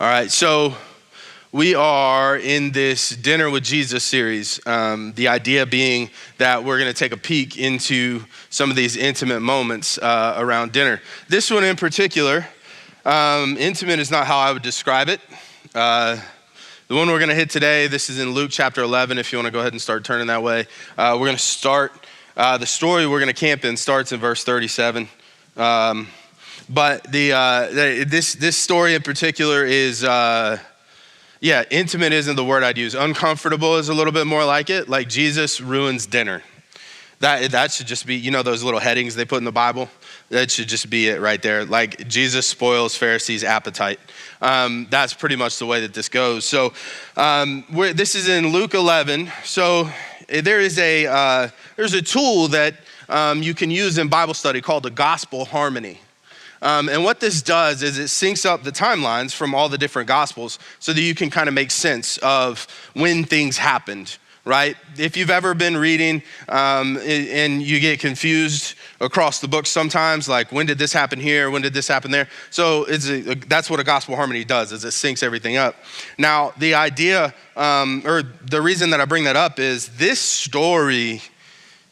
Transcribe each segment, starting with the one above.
All right, so we are in this Dinner with Jesus series. The idea being that we're going to take a peek into some of these intimate moments around dinner. This one in particular, intimate is not how I would describe it. The one we're going to hit today, this is in Luke chapter 11, if you want to go ahead and start turning that way. We're going to start, the story we're going to camp in starts in verse 37. But this story in particular is, intimate isn't the word I'd use. Uncomfortable is a little bit more like it. Like Jesus ruins dinner. That should just be, you know, those little headings they put in the Bible? That should just be it right there. Like Jesus spoils Pharisees' appetite. That's pretty much the way that this goes. So this is in Luke 11. So there's a tool that you can use in Bible study called the gospel harmony. And what this does is it syncs up the timelines from all the different gospels so that you can kind of make sense of when things happened, right? If you've ever been reading and you get confused across the book sometimes, like when did this happen here, when did this happen there? So that's what a gospel harmony does, is it syncs everything up. Now, the idea, or the reason that I bring that up is this story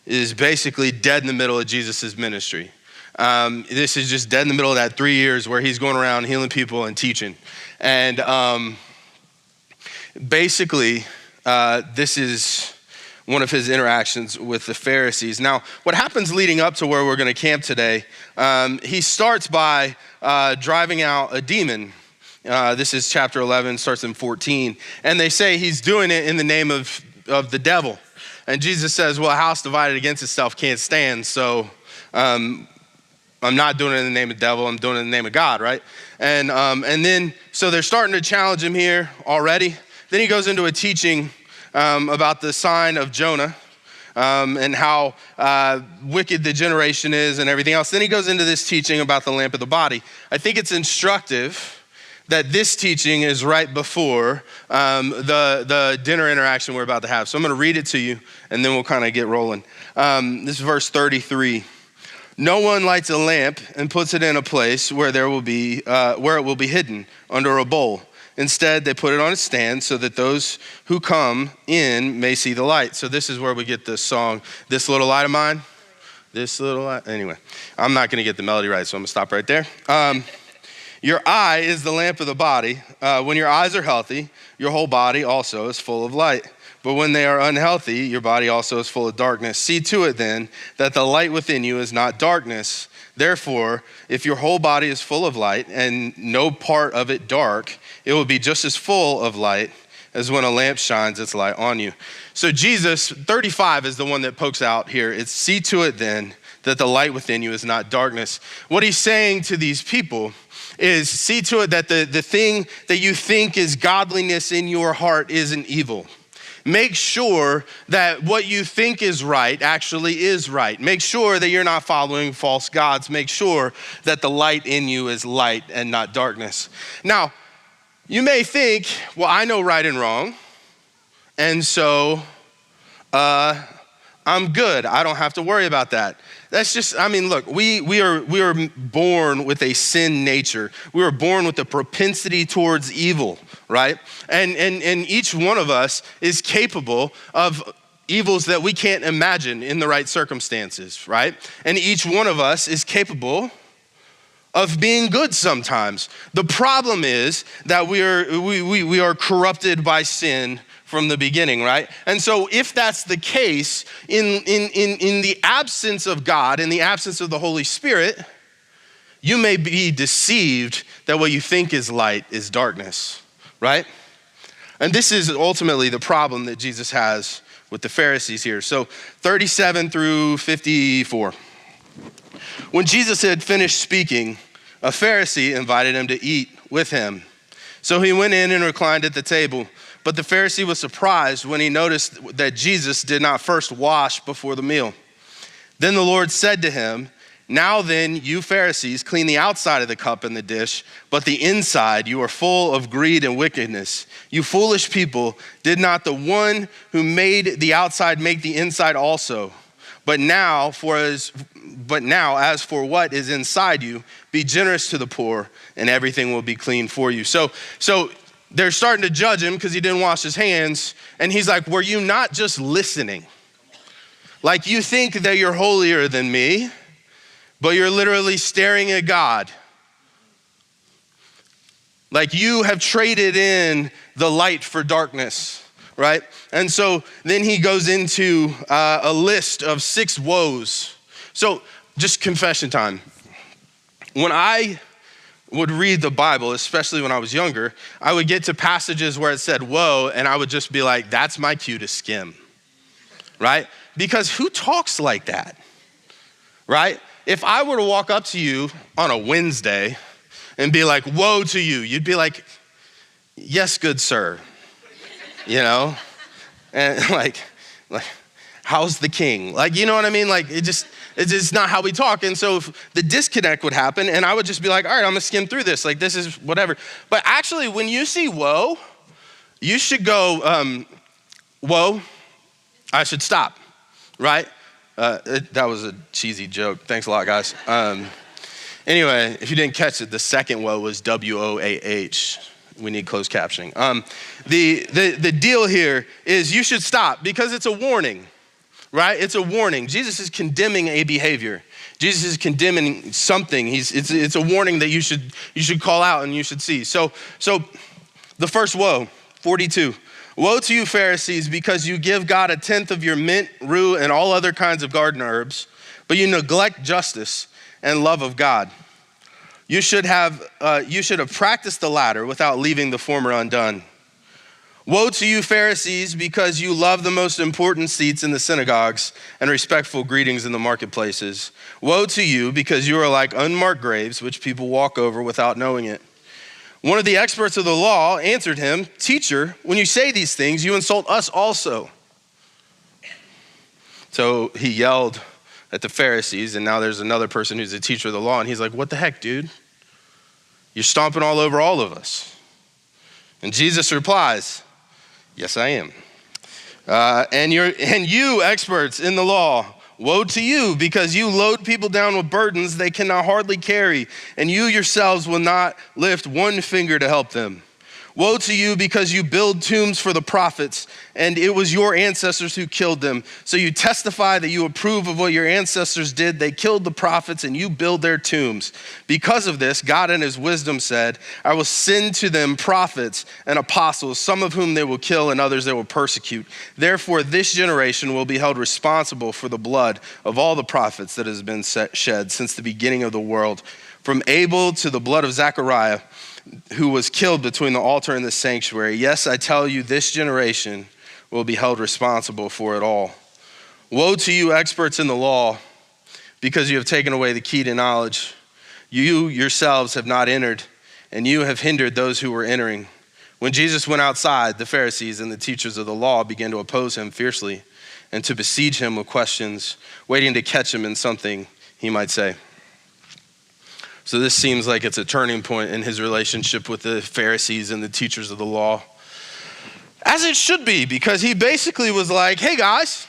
is basically dead in the middle of Jesus' ministry. This is just dead in the middle of that 3 years where he's going around healing people and teaching. And basically, this is one of his interactions with the Pharisees. Now, what happens leading up to where we're going to camp today, he starts by driving out a demon. This is chapter 11, starts in 14. And they say he's doing it in the name of the devil. And Jesus says, well, a house divided against itself can't stand, so I'm not doing it in the name of the devil, I'm doing it in the name of God, right? And then, so they're starting to challenge him here already. Then he goes into a teaching about the sign of Jonah and how wicked the generation is and everything else. Then he goes into this teaching about the lamp of the body. I think it's instructive that this teaching is right before the dinner interaction we're about to have. So I'm going to read it to you, and then we'll kind of get rolling. This is verse 33. No one lights a lamp and puts it in a place where it will be hidden under a bowl. Instead, they put it on a stand so that those who come in may see the light. So this is where we get the song, This Little Light of Mine. This little light. Anyway, I'm not going to get the melody right, so I'm going to stop right there. Your eye is the lamp of the body. When your eyes are healthy, your whole body also is full of light. But when they are unhealthy, your body also is full of darkness. See to it then that the light within you is not darkness. Therefore, if your whole body is full of light and no part of it dark, it will be just as full of light as when a lamp shines its light on you. So Jesus, 35 is the one that pokes out here. It's see to it then that the light within you is not darkness. What he's saying to these people is see to it that the thing that you think is godliness in your heart isn't evil. Make sure that what you think is right actually is right. Make sure that you're not following false gods. Make sure that the light in you is light and not darkness. Now, you may think, well, I know right and wrong, and so I'm good. I don't have to worry about that. That's just, look, we are born with a sin nature. We were born with a propensity towards evil, right? And each one of us is capable of evils that we can't imagine in the right circumstances, right? And each one of us is capable of being good sometimes. The problem is that we are corrupted by sin from the beginning, right? And so if that's the case, in the absence of God, in the absence of the Holy Spirit, you may be deceived that what you think is light is darkness, right? And this is ultimately the problem that Jesus has with the Pharisees here. So 37 through 54. When Jesus had finished speaking, a Pharisee invited him to eat with him. So he went in and reclined at the table. But the Pharisee was surprised when he noticed that Jesus did not first wash before the meal. Then the Lord said to him, now then, you Pharisees clean the outside of the cup and the dish, but the inside you are full of greed and wickedness. You foolish people, did not the one who made the outside make the inside also? But now, as for what is inside you, be generous to the poor, and everything will be clean for you. So they're starting to judge him because he didn't wash his hands. And he's like, were you not just listening? Like, you think that you're holier than me, but you're literally staring at God. Like, you have traded in the light for darkness, right? And so then he goes into a list of 6 woes. So just confession time. When I would read the Bible, especially when I was younger, I would get to passages where it said woe, and I would just be like, that's my cue to skim, right? Because who talks like that, right? If I were to walk up to you on a Wednesday and be like, woe to you, you'd be like, yes, good sir, you know? And like, how's the king? Like, you know what I mean? Like, it's just not how we talk. And so the disconnect would happen, and I would just be like, all right, I'm gonna skim through this. Like, this is whatever. But actually, when you see woe, you should go, whoa, I should stop, right? That was a cheesy joke. Thanks a lot, guys. Anyway, if you didn't catch it, the second woe was WOAH. We need closed captioning. The deal here is you should stop because it's a warning, right? It's a warning. Jesus is condemning a behavior. Jesus is condemning something. It's a warning that you should call out and you should see. So the first woe, 42. Woe to you, Pharisees, because you give God 1/10 of your mint, rue, and all other kinds of garden herbs, but you neglect justice and love of God. You should have practiced the latter without leaving the former undone. Woe to you, Pharisees, because you love the most important seats in the synagogues and respectful greetings in the marketplaces. Woe to you, because you are like unmarked graves, which people walk over without knowing it. One of the experts of the law answered him, Teacher, when you say these things, you insult us also. So he yelled at the Pharisees, and now there's another person who's a teacher of the law, and he's like, what the heck, dude? You're stomping all over all of us. And Jesus replies, yes, I am. And you experts in the law, woe to you, because you load people down with burdens they cannot hardly carry, and you yourselves will not lift one finger to help them. Woe to you, because you build tombs for the prophets, and it was your ancestors who killed them. So you testify that you approve of what your ancestors did. They killed the prophets, and you build their tombs. Because of this, God in his wisdom said, I will send to them prophets and apostles, some of whom they will kill and others they will persecute. Therefore, this generation will be held responsible for the blood of all the prophets that has been shed since the beginning of the world, from Abel to the blood of Zechariah, who was killed between the altar and the sanctuary. Yes, I tell you, this generation will be held responsible for it all. Woe to you, experts in the law, because you have taken away the key to knowledge. You yourselves have not entered, and you have hindered those who were entering. When Jesus went outside, the Pharisees and the teachers of the law began to oppose him fiercely and to besiege him with questions, waiting to catch him in something he might say. So this seems like it's a turning point in his relationship with the Pharisees and the teachers of the law. As it should be, because he basically was like, hey guys,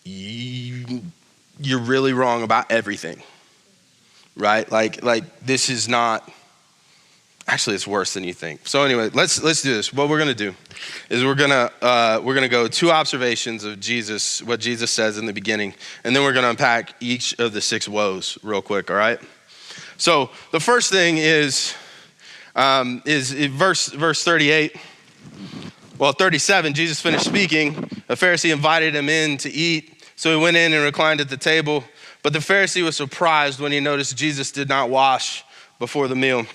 you're really wrong about everything, right? Like this is not, actually it's worse than you think. So anyway, let's do this. What we're gonna do is we're gonna go 2 observations of Jesus, what Jesus says in the beginning, and then we're gonna unpack each of the 6 woes real quick, all right? So the first thing is verse 38. Well, 37, Jesus finished speaking. A Pharisee invited him in to eat, so he went in and reclined at the table. But the Pharisee was surprised when he noticed Jesus did not wash before the meal.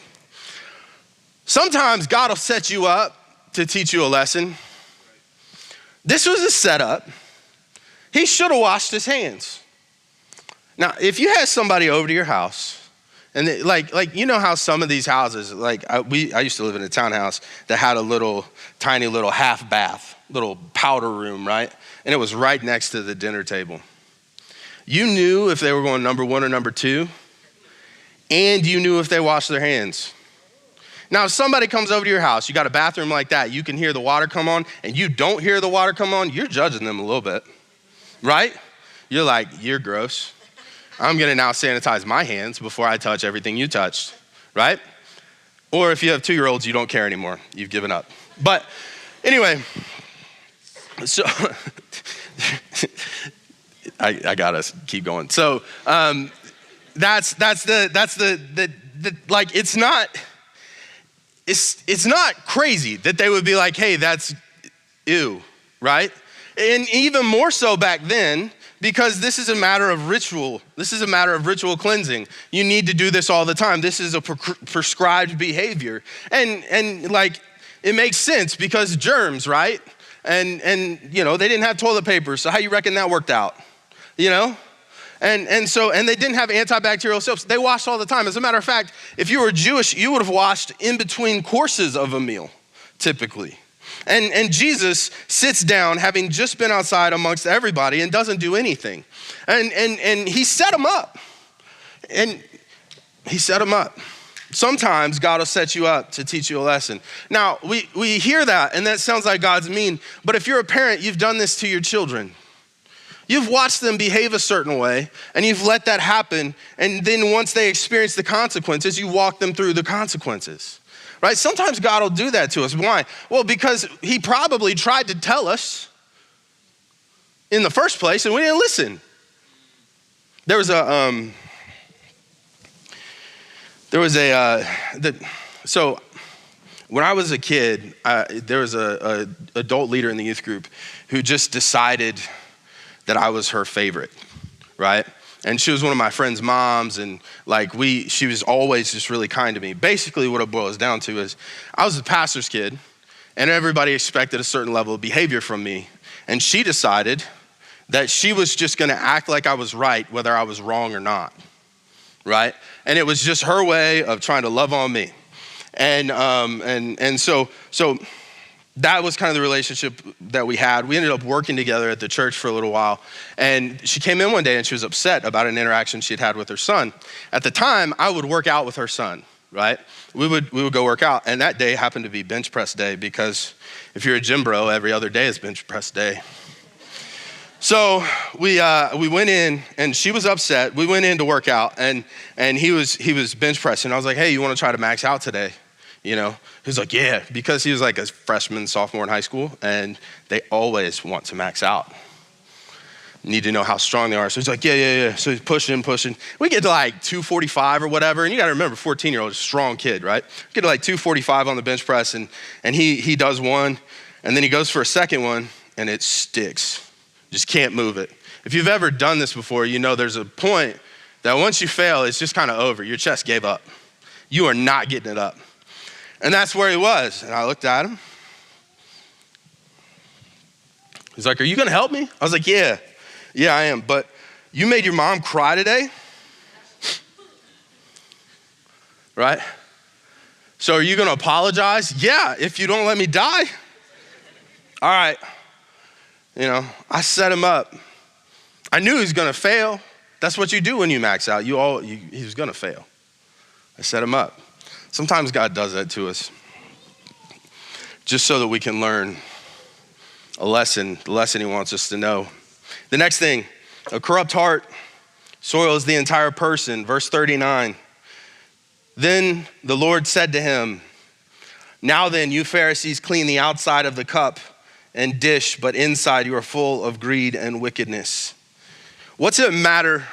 Sometimes God will set you up to teach you a lesson. This was a setup. He should have washed his hands. Now, if you had somebody over to your house, and you know how some of these houses, I used to live in a townhouse that had a tiny little half bath, little powder room, right? And it was right next to the dinner table. You knew if they were going number 1 or number 2, and you knew if they washed their hands. Now, if somebody comes over to your house, you got a bathroom like that, you can hear the water come on, and you don't hear the water come on, you're judging them a little bit, right? You're like, you're gross. I'm gonna now sanitize my hands before I touch everything you touched, right? Or if you have 2-year-olds, you don't care anymore. You've given up. But anyway, so I gotta keep going. So that's the like, it's not crazy that they would be like, hey, that's ew, right? And even more so back then, because this is a matter of ritual. This is a matter of ritual cleansing. You need to do this all the time. This is a prescribed behavior. And like, it makes sense because germs, right? And you know, they didn't have toilet paper, so how you reckon that worked out? You know? And they didn't have antibacterial soaps. They washed all the time. As a matter of fact, if you were Jewish, you would have washed in between courses of a meal, typically. And Jesus sits down, having just been outside amongst everybody, and doesn't do anything. And he set them up. And he set them up. Sometimes God will set you up to teach you a lesson. Now, we hear that, and that sounds like God's mean. But if you're a parent, you've done this to your children. You've watched them behave a certain way, and you've let that happen. And then once they experience the consequences, you walk them through the consequences. Right? Sometimes God will do that to us. Why? Well, because he probably tried to tell us in the first place and we didn't listen. So when I was a kid, there was a adult leader in the youth group who just decided that I was her favorite, right? And she was one of my friend's moms, and she was always just really kind to me. Basically what it boils down to is I was a pastor's kid, and everybody expected a certain level of behavior from me. And she decided that she was just gonna act like I was right, whether I was wrong or not, right? And it was just her way of trying to love on me. And so that was kind of the relationship that we had. We ended up working together at the church for a little while. And she came in one day and she was upset about an interaction she'd had with her son. At the time, I would work out with her son, right? We would go work out. And that day happened to be bench press day, because if you're a gym bro, every other day is bench press day. So we went in, and she was upset. We went in to work out, and he was bench pressing. I was like, hey, you want to try to max out today? You know, he was like, yeah, because he was like a freshman, sophomore in high school, and they always want to max out. Need to know how strong they are. So he's like, yeah. So he's pushing. We get to like 245 or whatever, and you got to remember, 14-year-old, a strong kid, right? Get to like 245 on the bench press, and he does one, and then he goes for a second one, and it sticks. Just can't move it. If you've ever done this before, you know there's a point that once you fail, it's just kind of over. Your chest gave up. You are not getting it up. And that's where he was. And I looked at him. He's like, are you gonna help me? I was like, yeah, I am. But you made your mom cry today? Right? So are you gonna apologize? Yeah, if you don't let me die. All right. You know, I set him up. I knew he was gonna fail. That's what you do when you max out. He was gonna fail. I set him up. Sometimes God does that to us just so that we can learn the lesson he wants us to know. The next thing, a corrupt heart soils the entire person. Verse 39, then the Lord said to him, now then, you Pharisees clean the outside of the cup and dish, but inside you are full of greed and wickedness. What's it matter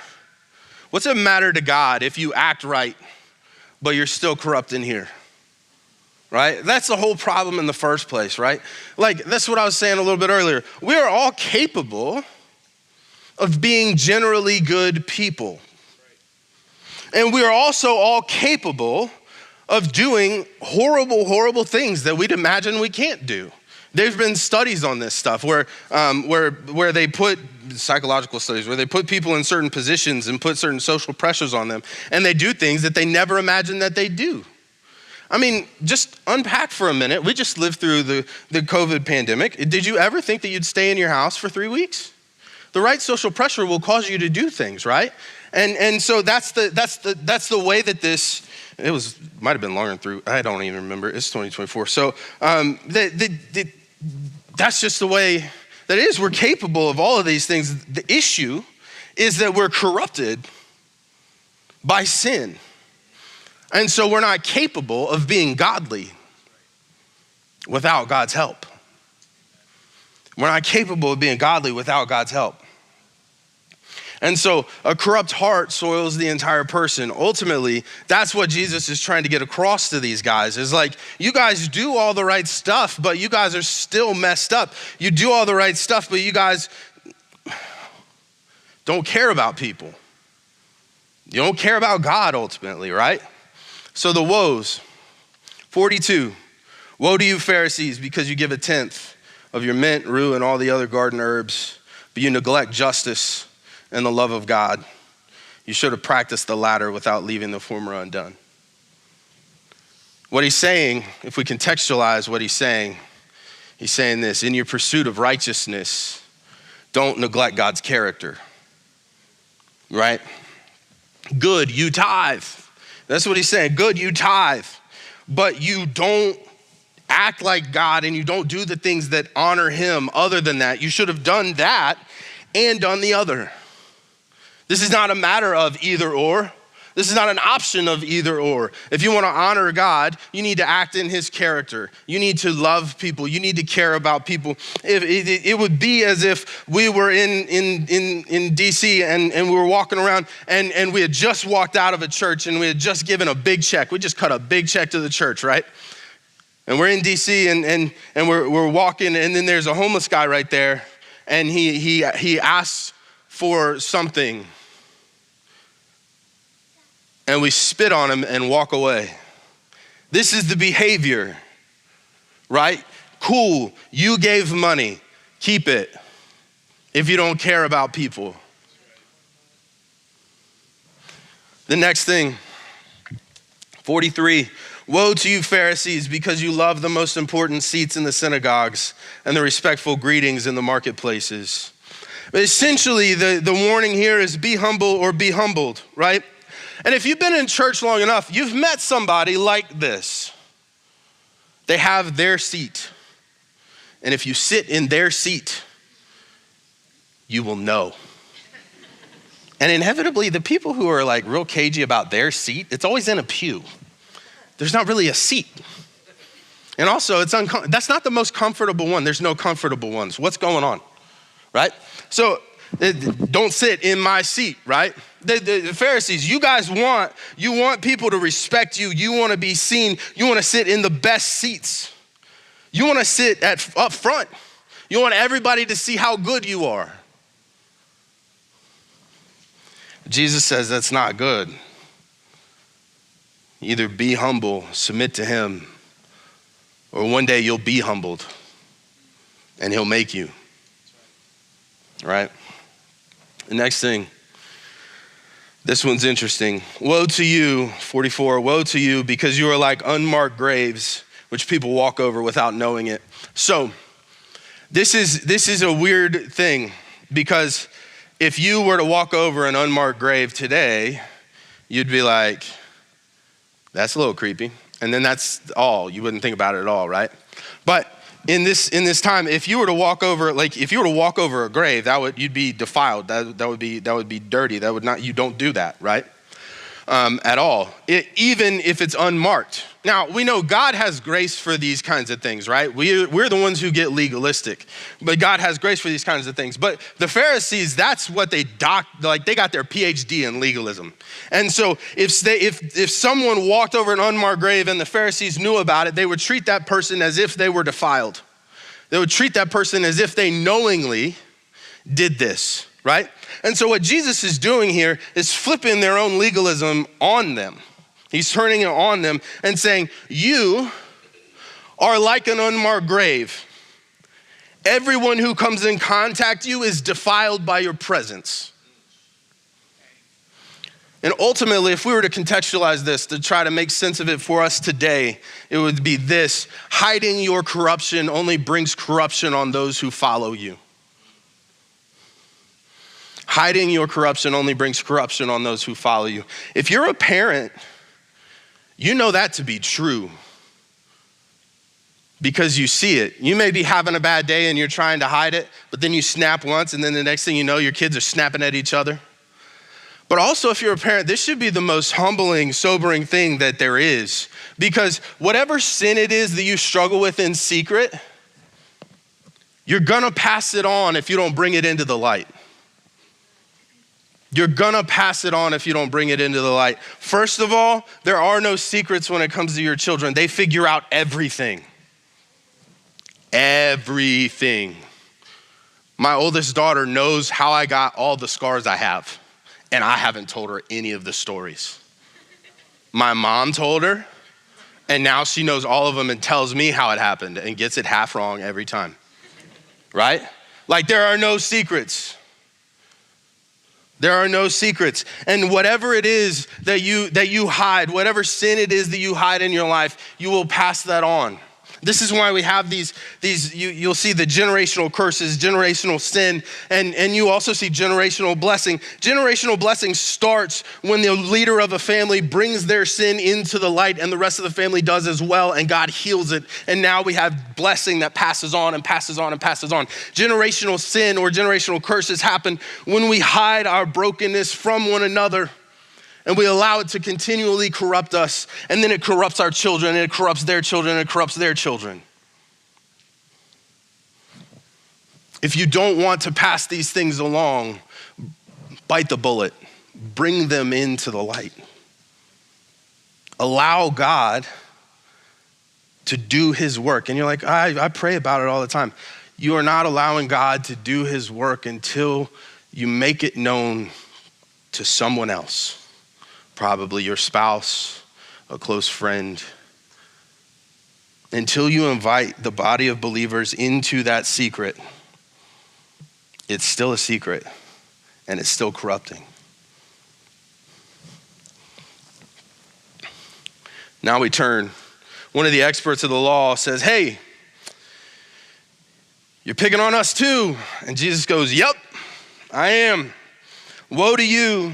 to God if you act right, but you're still corrupt in here, right? That's the whole problem in the first place, right? Like, that's what I was saying a little bit earlier. We are all capable of being generally good people. And we are also all capable of doing horrible, horrible things that we'd imagine we can't do. There's been studies on this stuff where they put psychological studies where they put people in certain positions and put certain social pressures on them, and they do things that they never imagined that they do. I mean, just unpack for a minute. We just lived through the COVID pandemic. Did you ever think that you'd stay in your house for 3 weeks? The right social pressure will cause you to do things, right? And so that's the way that this might have been longer through, I don't even remember. It's 2024. So that's just the way that it is. We're capable of all of these things. The issue is that we're corrupted by sin. And so we're not capable of being godly without God's help. We're not capable of being godly without God's help. And so a corrupt heart soils the entire person. Ultimately, that's what Jesus is trying to get across to these guys. Is like, you guys do all the right stuff, but you guys are still messed up. You do all the right stuff, but you guys don't care about people. You don't care about God ultimately, right? So the woes, 42. Woe to you, Pharisees, because you give a tenth of your mint, rue, and all the other garden herbs, but you neglect justice and the love of God. You should have practiced the latter without leaving the former undone. What he's saying, if we contextualize what he's saying this: in your pursuit of righteousness, don't neglect God's character, right? Good, you tithe. That's what he's saying. Good, you tithe, but you don't act like God and you don't do the things that honor him. Other than that, you should have done that and done the other. This is not a matter of either or. This is not an option of either or. If you want to honor God, you need to act in his character. You need to love people. You need to care about people. It would be as if we were in DC and we were walking around and we had just walked out of a church and we had just given a big check. We just cut a big check to the church, right? And we're in DC and we're walking, and then there's a homeless guy right there, and he asks for something. And we spit on him and walk away. This is the behavior, right? Cool, you gave money, keep it if you don't care about people. The next thing, 43, woe to you, Pharisees, because you love the most important seats in the synagogues and the respectful greetings in the marketplaces. But essentially, the warning here is be humble or be humbled, right? And if you've been in church long enough, you've met somebody like this. They have their seat. And if you sit in their seat, you will know. And inevitably, the people who are like real cagey about their seat, it's always in a pew. There's not really a seat. And also, that's not the most comfortable one. There's no comfortable ones. What's going on, right? So don't sit in my seat, right? The Pharisees, you want people to respect you. You want to be seen. You want to sit in the best seats. You want to sit up front. You want everybody to see how good you are. Jesus says that's not good. Either be humble, submit to him, or one day you'll be humbled and he'll make you. Right? The next thing, this one's interesting. Woe to you, 44, woe to you, because you are like unmarked graves, which people walk over without knowing it. So this is a weird thing, because if you were to walk over an unmarked grave today, you'd be like, that's a little creepy. And then that's all. You wouldn't think about it at all, right? But in this time, if you were to walk over a grave, you'd be defiled. That would be dirty. You don't do that, right? At all. Even if it's unmarked. Now, we know God has grace for these kinds of things, right? We're the ones who get legalistic, but God has grace for these kinds of things. But the Pharisees, that's what they got their PhD in legalism. And so if someone walked over an unmarked grave and the Pharisees knew about it, they would treat that person as if they were defiled. They would treat that person as if they knowingly did this, right? And so what Jesus is doing here is flipping their own legalism on them. He's turning it on them and saying, you are like an unmarked grave. Everyone who comes in contact with you is defiled by your presence. And ultimately, if we were to contextualize this, to try to make sense of it for us today, it would be this: hiding your corruption only brings corruption on those who follow you. Hiding your corruption only brings corruption on those who follow you. If you're a parent, You know that to be true because you see it. You may be having a bad day and you're trying to hide it, but then you snap once and then the next thing you know, your kids are snapping at each other. But also if you're a parent, this should be the most humbling, sobering thing that there is, because whatever sin it is that you struggle with in secret, you're gonna pass it on if you don't bring it into the light. You're gonna pass it on if you don't bring it into the light. First of all, there are no secrets when it comes to your children. They figure out everything. Everything. My oldest daughter knows how I got all the scars I have, and I haven't told her any of the stories. My mom told her, and now she knows all of them and tells me how it happened and gets it half wrong every time, right? Like there are no secrets. There are no secrets. And whatever it is that you hide, whatever sin it is that you hide in your life, you will pass that on. This is why we have these you'll see the generational curses, generational sin, and you also see generational blessing. Generational blessing starts when the leader of a family brings their sin into the light and the rest of the family does as well, and God heals it. And now we have blessing that passes on and passes on and passes on. Generational sin or generational curses happen when we hide our brokenness from one another and we allow it to continually corrupt us, and then it corrupts our children, and it corrupts their children, and it corrupts their children. If you don't want to pass these things along, bite the bullet. Bring them into the light. Allow God to do his work. And you're like, I pray about it all the time. You are not allowing God to do his work until you make it known to someone else. Probably your spouse, a close friend. Until you invite the body of believers into that secret, it's still a secret and it's still corrupting. Now we turn. One of the experts of the law says, hey, you're picking on us too. And Jesus goes, yep, I am. Woe to you,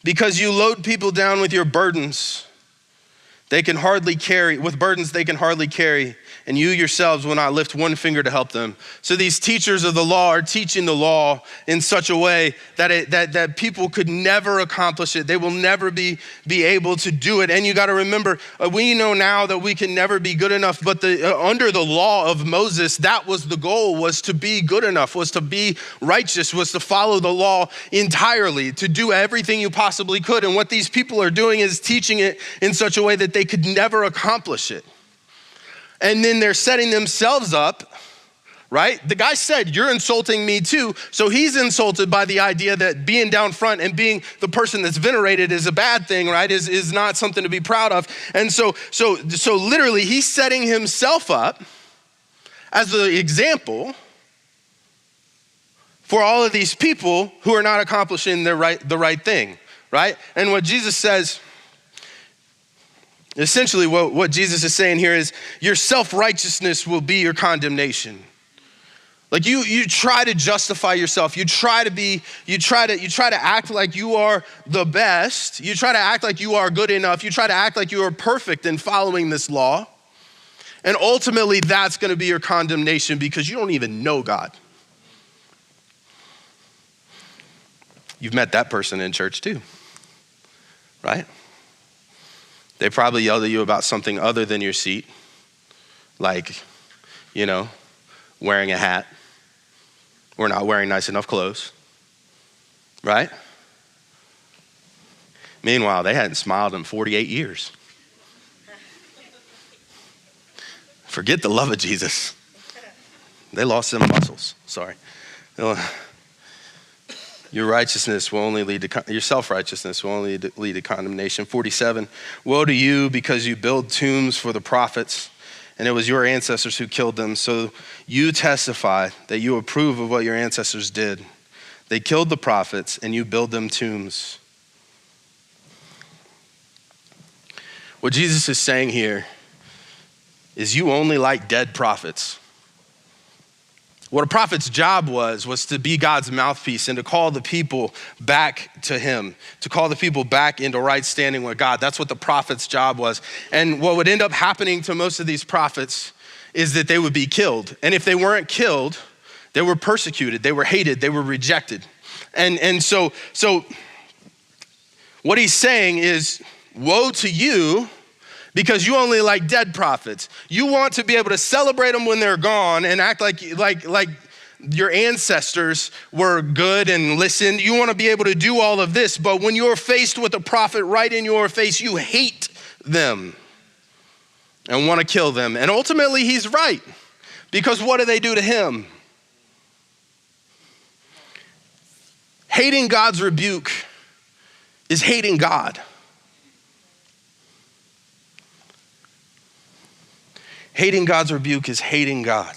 because you load people down with your burdens. With burdens they can hardly carry, and you yourselves will not lift one finger to help them. So these teachers of the law are teaching the law in such a way that people could never accomplish it. They will never be able to do it. And you got to remember, we know now that we can never be good enough, but under the law of Moses, that was the goal, was to be good enough, was to be righteous, was to follow the law entirely, to do everything you possibly could. And what these people are doing is teaching it in such a way that they could never accomplish it. And then they're setting themselves up, right? The guy said, you're insulting me too. So he's insulted by the idea that being down front and being the person that's venerated is a bad thing, right? Is not something to be proud of. And so literally he's setting himself up as the example for all of these people who are not accomplishing the right thing, right? And what Jesus says, essentially what Jesus is saying here is your self-righteousness will be your condemnation. Like you try to justify yourself. You try to act like you are the best. You try to act like you are good enough. You try to act like you are perfect in following this law. And ultimately that's going to be your condemnation because you don't even know God. You've met that person in church too, right? They probably yelled at you about something other than your seat, like, wearing a hat or not wearing nice enough clothes, right? Meanwhile, they hadn't smiled in 48 years. Forget the love of Jesus. They lost some muscles, sorry. Your righteousness will only lead to, your self-righteousness will only lead to condemnation. 47, woe to you because you build tombs for the prophets, and it was your ancestors who killed them. So you testify that you approve of what your ancestors did. They killed the prophets and you build them tombs. What Jesus is saying here is you only like dead prophets. What a prophet's job was to be God's mouthpiece and to call the people back to him, to call the people back into right standing with God. That's what the prophet's job was. And what would end up happening to most of these prophets is that they would be killed. And if they weren't killed, they were persecuted, they were hated, they were rejected. And so what he's saying is, woe to you, because you only like dead prophets. You want to be able to celebrate them when they're gone and act like your ancestors were good and listened. You want to be able to do all of this, but when you're faced with a prophet right in your face, you hate them and want to kill them. And ultimately, he's right, because what do they do to him? Hating God's rebuke is hating God. Hating God's rebuke is hating God.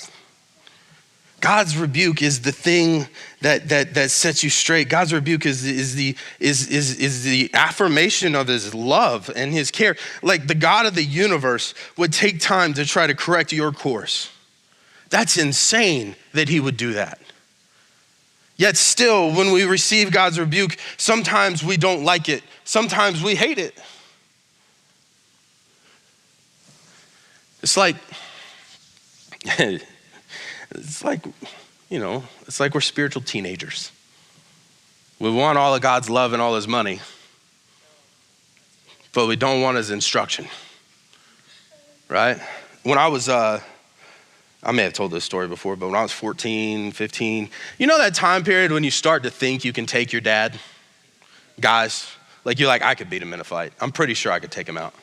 God's rebuke is the thing that sets you straight. God's rebuke is the affirmation of his love and his care. Like the God of the universe would take time to try to correct your course. That's insane that he would do that. Yet still, when we receive God's rebuke, sometimes we don't like it. Sometimes we hate it. It's like we're spiritual teenagers. We want all of God's love and all his money, but we don't want his instruction, right? When I was, I may have told this story before, but when I was 14, 15, you know that time period when you start to think you can take your dad? Guys, like you're like, I could beat him in a fight. I'm pretty sure I could take him out.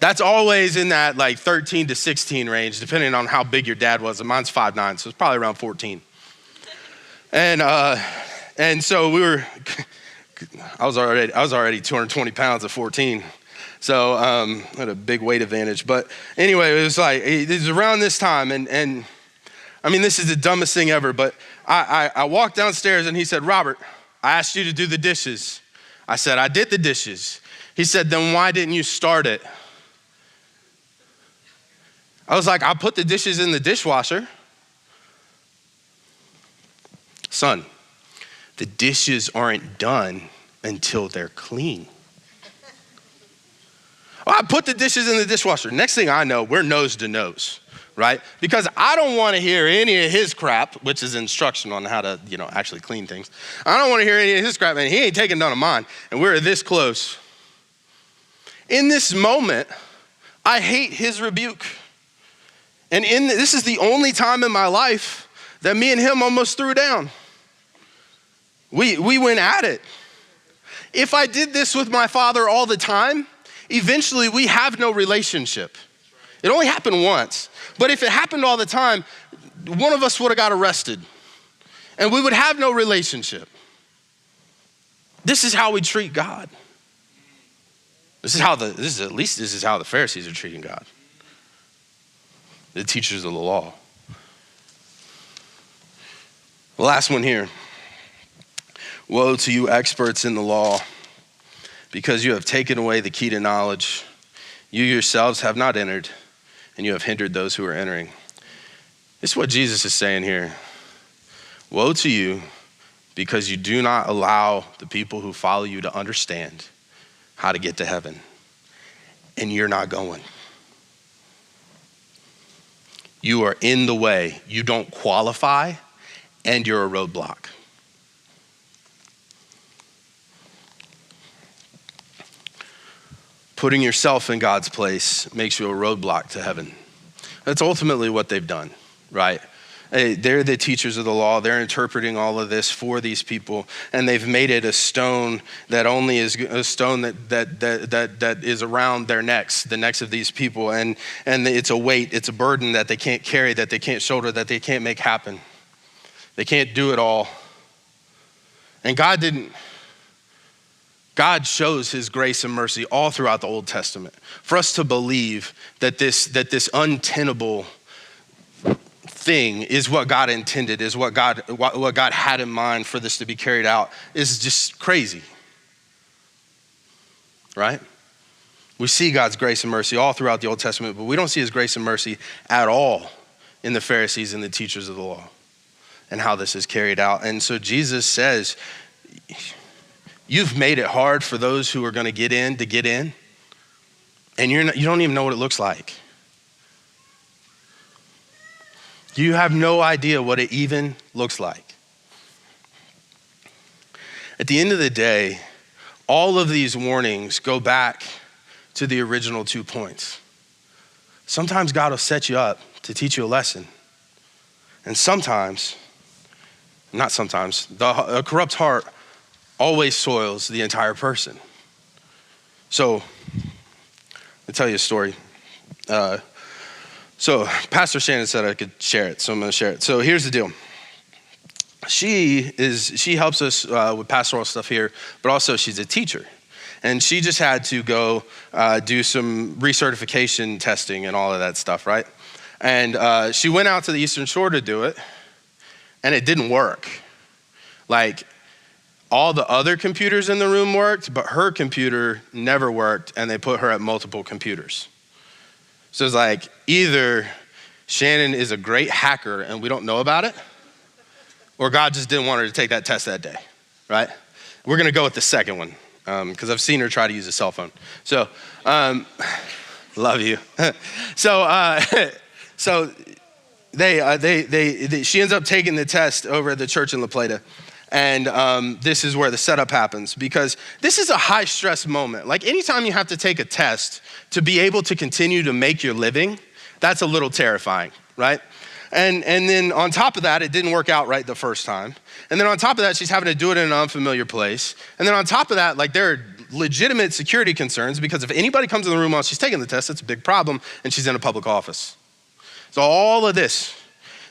That's always in that like 13 to 16 range, depending on how big your dad was. And mine's 5'9", so it's probably around 14. And so I was already 220 pounds at 14. So I had a big weight advantage. But anyway, it was around this time. And I mean, this is the dumbest thing ever, but I walked downstairs and he said, Robert, I asked you to do the dishes. I said, I did the dishes. He said, then why didn't you start it? I was like, I put the dishes in the dishwasher. Son, the dishes aren't done until they're clean. Well, I put the dishes in the dishwasher. Next thing I know, we're nose to nose, right? Because I don't want to hear any of his crap, which is instruction on how to, actually clean things. I don't want to hear any of his crap, and he ain't taking none of mine. And we're this close. In this moment, I hate his rebuke. And this is the only time in my life that me and him almost threw down. We went at it. If I did this with my father all the time, eventually we have no relationship. It only happened once. But if it happened all the time, one of us would have got arrested and we would have no relationship. This is how we treat God. This is how the Pharisees are treating God. The teachers of the law. The last one here. Woe to you experts in the law, because you have taken away the key to knowledge. You yourselves have not entered, and you have hindered those who are entering. This is what Jesus is saying here. Woe to you, because you do not allow the people who follow you to understand how to get to heaven, and you're not going. You are in the way. You don't qualify, and you're a roadblock. Putting yourself in God's place makes you a roadblock to heaven. That's ultimately what they've done, right? They're the teachers of the law. They're interpreting all of this for these people, and they've made it a stone that only is a stone that is around their necks, the necks of these people, and it's a weight, it's a burden that they can't carry, that they can't shoulder, that they can't make happen. They can't do it all. And God shows his grace and mercy all throughout the Old Testament for us to believe that this untenable thing is what God intended, is what God had in mind for this to be carried out, is just crazy, right? We see God's grace and mercy all throughout the Old Testament, but we don't see his grace and mercy at all in the Pharisees and the teachers of the law and how this is carried out. And so Jesus says, you've made it hard for those who are going to get in, and you don't even know what it looks like. You have no idea what it even looks like. At the end of the day, all of these warnings go back to the original 2 points. Sometimes God will set you up to teach you a lesson. And a corrupt heart always soils the entire person. So, I'll tell you a story. So Pastor Shannon said I could share it, so I'm gonna share it. So here's the deal. She helps us with pastoral stuff here, but also she's a teacher. And she just had to go do some recertification testing and all of that stuff, right? And she went out to the Eastern Shore to do it, and it didn't work. Like, all the other computers in the room worked, but her computer never worked, and they put her at multiple computers. So it's like, either Shannon is a great hacker and we don't know about it, or God just didn't want her to take that test that day, right? We're gonna go with the second one, because I've seen her try to use a cell phone. So, love you. So she ends up taking the test over at the church in La Plata. And this is where the setup happens, because this is a high stress moment. Like, anytime you have to take a test to be able to continue to make your living, that's a little terrifying, right? And then on top of that, it didn't work out right the first time. And then on top of that, she's having to do it in an unfamiliar place. And then on top of that, like, there are legitimate security concerns, because if anybody comes in the room while she's taking the test, it's a big problem, and she's in a public office. So all of this,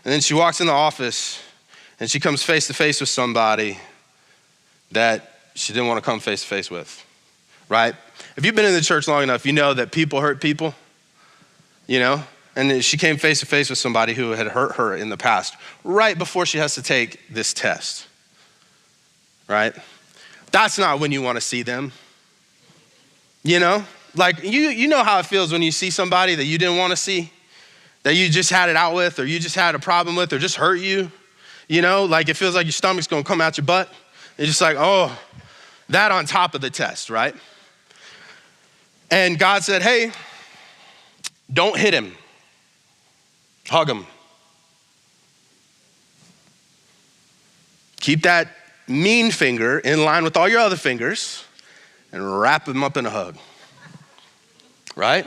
and then she walks in the office, and she comes face to face with somebody that she didn't want to come face to face with, right? If you've been in the church long enough, you know that people hurt people, you know? And she came face to face with somebody who had hurt her in the past, right before she has to take this test, right? That's not when you want to see them, you know? Like, you know how it feels when you see somebody that you didn't want to see, that you just had it out with, or you just had a problem with, or just hurt you. You know, like, it feels like your stomach's gonna come out your butt. It's just like, oh, that on top of the test, right? And God said, hey, don't hit him. Hug him. Keep that mean finger in line with all your other fingers and wrap him up in a hug, right?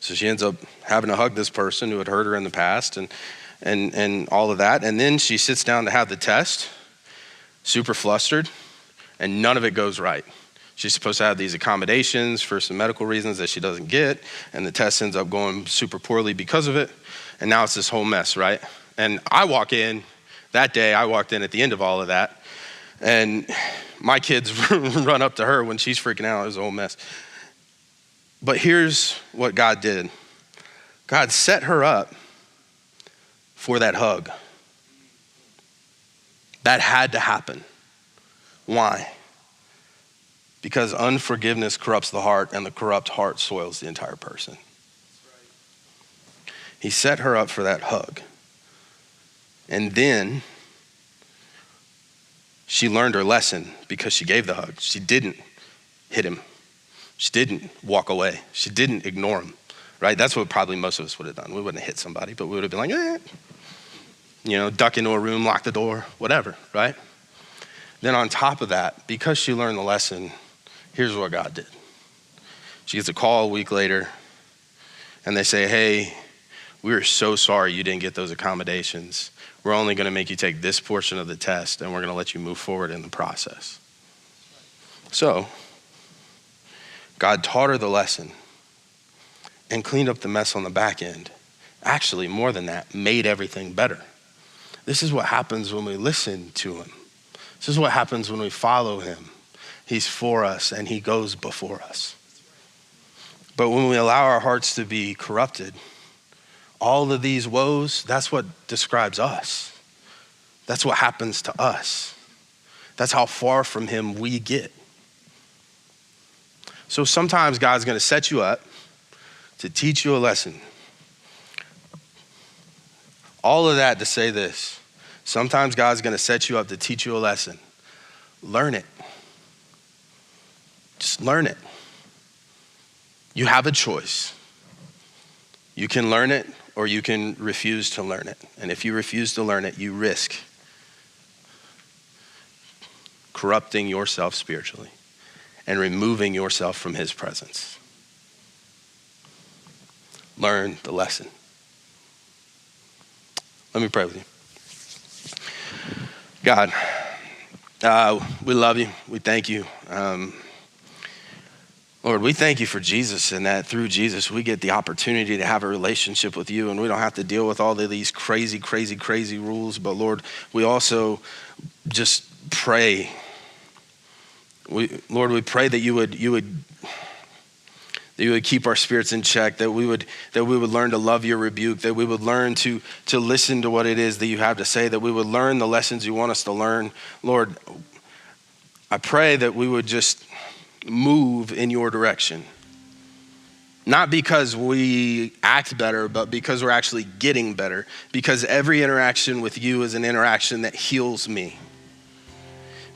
So she ends up having to hug this person who had hurt her in the past, and all of that. And then she sits down to have the test, super flustered, and none of it goes right. She's supposed to have these accommodations for some medical reasons that she doesn't get, and the test ends up going super poorly because of it. And now it's this whole mess, right? And I walk in at the end of all of that, and my kids run up to her when she's freaking out. It was a whole mess. But here's what God did. God set her up for that hug. That had to happen. Why? Because unforgiveness corrupts the heart, and the corrupt heart soils the entire person. He set her up for that hug. And then she learned her lesson because she gave the hug. She didn't hit him. She didn't walk away. She didn't ignore him, right? That's what probably most of us would have done. We wouldn't have hit somebody, but we would have been like, you know, duck into a room, lock the door, whatever, right? Then on top of that, because she learned the lesson, here's what God did. She gets a call a week later, and they say, hey, we are so sorry you didn't get those accommodations. We're only gonna make you take this portion of the test, and we're gonna let you move forward in the process. So, God taught her the lesson and cleaned up the mess on the back end. Actually, more than that, made everything better. This is what happens when we listen to him. This is what happens when we follow him. He's for us and he goes before us. But when we allow our hearts to be corrupted, all of these woes, that's what describes us. That's what happens to us. That's how far from him we get. So sometimes God's gonna set you up to teach you a lesson, All of that to say this. Sometimes God's gonna set you up to teach you a lesson. Learn it. Just learn it. You have a choice. You can learn it or you can refuse to learn it. And if you refuse to learn it, you risk corrupting yourself spiritually and removing yourself from his presence. Learn the lesson. Let me pray with you. God, we love you. We thank you. Lord, we thank you for Jesus, and that through Jesus, we get the opportunity to have a relationship with you, and we don't have to deal with all of these crazy rules. But Lord, we also just pray. Lord, we pray that you would keep our spirits in check, that we would learn to love your rebuke, that we would learn to listen to what it is that you have to say, that we would learn the lessons you want us to learn. Lord, I pray that we would just move in your direction. Not because we act better, but because we're actually getting better. Because every interaction with you is an interaction that heals me.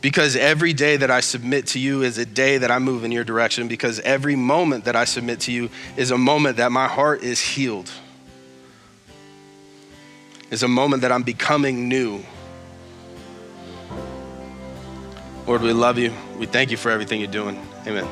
Because every day that I submit to you is a day that I move in your direction. Because every moment that I submit to you is a moment that my heart is healed. It's a moment that I'm becoming new. Lord, we love you. We thank you for everything you're doing. Amen.